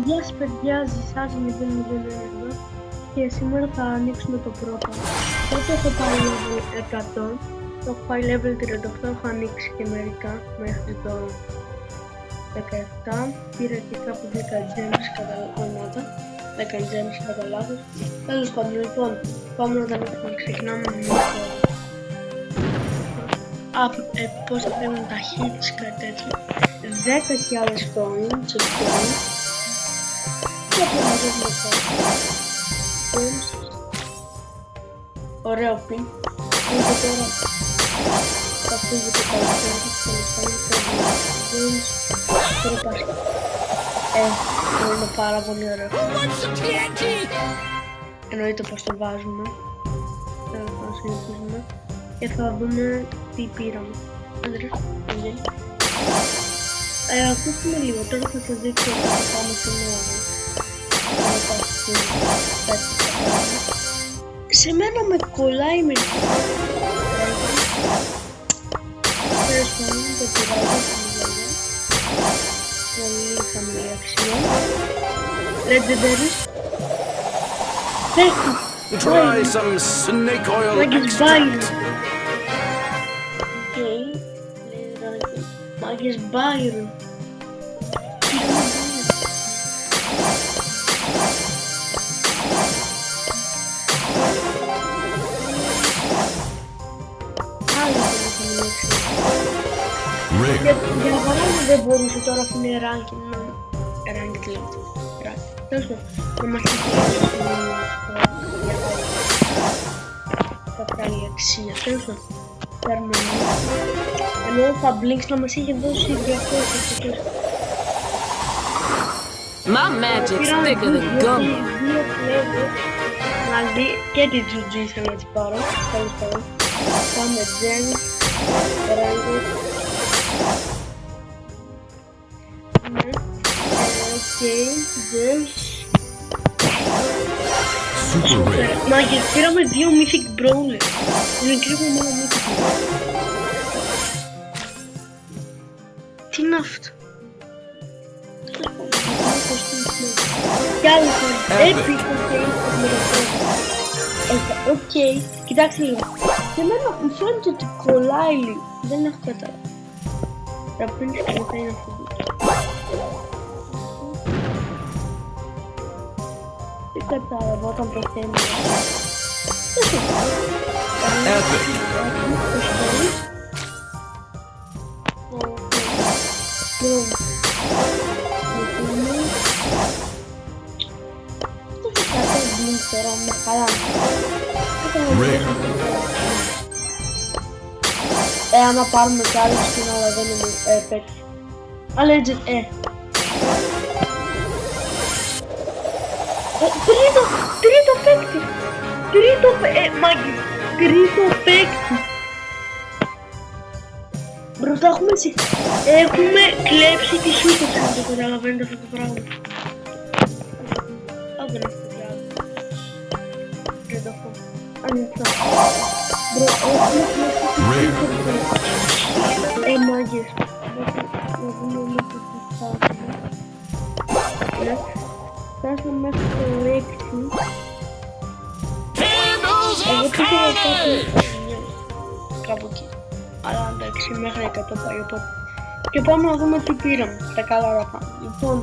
Γεια σας παιδιά, ζησάς 001 εδώ και σήμερα θα ανοίξουμε το πρώτο. Τότε έχω πάει level 100, το έχω πάει level 38, έχω ανοίξει και μερικά μέχρι το 17. Πήρα και κάπου 10 gems κατά ονότα, 10 gems κατά λάθος. Τέλος πάντων, λοιπόν, πάμε να τα ανοίξουμε, ξεκινάμε με το... πώς θα παίρνουν τα hits, κάτι τέτοιο. 10 και άλλες coins, και απλά να δούμε το ωραίο πιν. Και τώρα θα φύγει το καλοκαίρι και τώρα πας. Είναι πάρα πολύ ωραίο. Εννοείται πως το βάζουμε. Θα συνεχίσουμε και θα δούμε τι πήραμε. Ακούστε λίγο, τώρα θα σας δείξω ότι θα πάμε στην ώρα. Σε μένα με κολλάει με τέλος πάντων, το πειράζει πολύ χαμηλή αξία. Legendary. Try some snake oil extract. Μάγκες Byron. Για να παράδειγμα δεν μπορούσε τώρα αφού είναι ranking να... Ranking λέγεται. Τέλος πάντων, να μας θα βγάλει αξία. Τέλος πάντων, παίρνουμε ενώ θα Blinks να μας είχε δώσει 200. My magic's thicker than gum. Δηλαδή και τη GG ήθελα να τις πάρω. Τέλος πάντων, πάμε Gems, Ranking. Gems. Μάγκες, πήραμε 2 Mythic Brawler. Δεν κρύβω μόνο Mythic Brawler. Τι είναι αυτό? Κι άλλο Epic, οκ, κοιτάξτε λίγο. Και εμένα μου φαίνεται ότι κολλάει λίγο. Δεν έχω καταλάβει. Θα πίνεις και μετά είναι αυτό. Δεν κατάλαβα όταν πεθαίνει. Άμα πάρουμε κι άλλο στην ώρα δεν είναι παίξει. Αλλά έτσι, τρίτο παίκτη! Μάγκης, τρίτο παίκτη! Μπροστά έχουμε κλέψει τη σούτα αν το καταλαβαίνετε αυτό το πράγμα. Δεν έχω το διάλογο. Δεν το έχω. Ανοιχτά. Έχουμε κλέψει τη σούτα. Μάγκες. Να δούμε λίγο τι φτάσαμε. Φτάσαμε μέχρι το 6. Εγώ πήγα κάπου εκεί. Αλλά εντάξει, μέχρι 100 πάει οπότε. Και πάμε να δούμε τι πήραμε. Τα καλά να πάμε. Λοιπόν,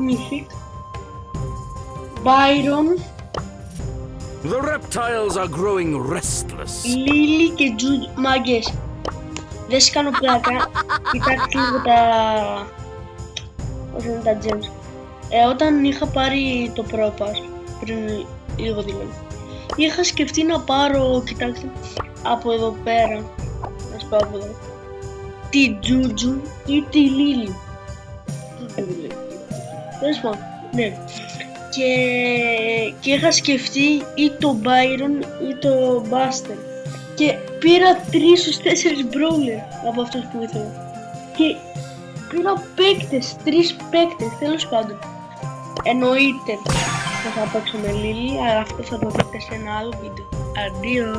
Mythic, Byron, The reptiles are growing restless. Lily και Juju. Μάγκες, δεν σου κάνω πλάκα. Κοιτάξτε λίγο τα... πώς είναι τα gems. Όταν είχα πάρει το πρόπας, πριν λίγο δηλαδή, είχα σκεφτεί να πάρω, κοιτάξτε, από εδώ πέρα, να σου πω από εδώ, τη Juju ή τη Lily. Τέλος πάντων, ναι. Και είχα σκεφτεί ή το Byron ή το Buster. Και πήρα 3 στους 4 brawler από αυτούς που ήθελα. Και πήρα παίκτες, 3 παίκτες, τέλος πάντων. Εννοείται θα παίξω με Lily, αλλά αυτό θα το δείτε σε ένα άλλο βίντεο. Αντίο!